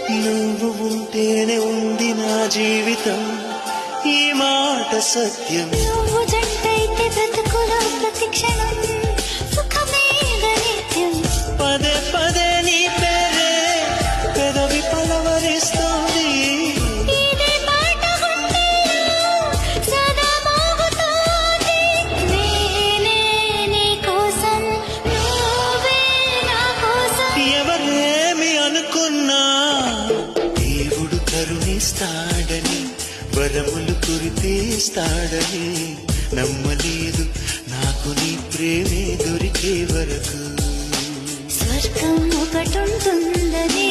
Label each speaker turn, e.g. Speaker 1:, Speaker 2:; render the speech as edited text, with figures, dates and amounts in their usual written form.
Speaker 1: నువ్వు ఉంటేనే ఉంది నా జీవితం, ఈ మాట సత్యం.
Speaker 2: నువ్వు జంటైతే బ్రతుకులో ప్రతి క్షణం సుఖమే నిత్యం.
Speaker 1: పదే పదే నీ పేరే పెదవి పలవరిస్తోంది.
Speaker 2: ఇదే పాట గుండెల్లో సదా మోగుతోంది. నేనే నీ కోసం, నువ్వే నా కోసం.
Speaker 1: ఎవరేమి అనుకున్నా దేవుడు కరుణిస్తాడని, వరములు కురితేస్తాడని నమ్మలేదు నాకు నీ ప్రేమే దొరికే వరకు.
Speaker 2: స్వర్గం ఒకటుంటుందని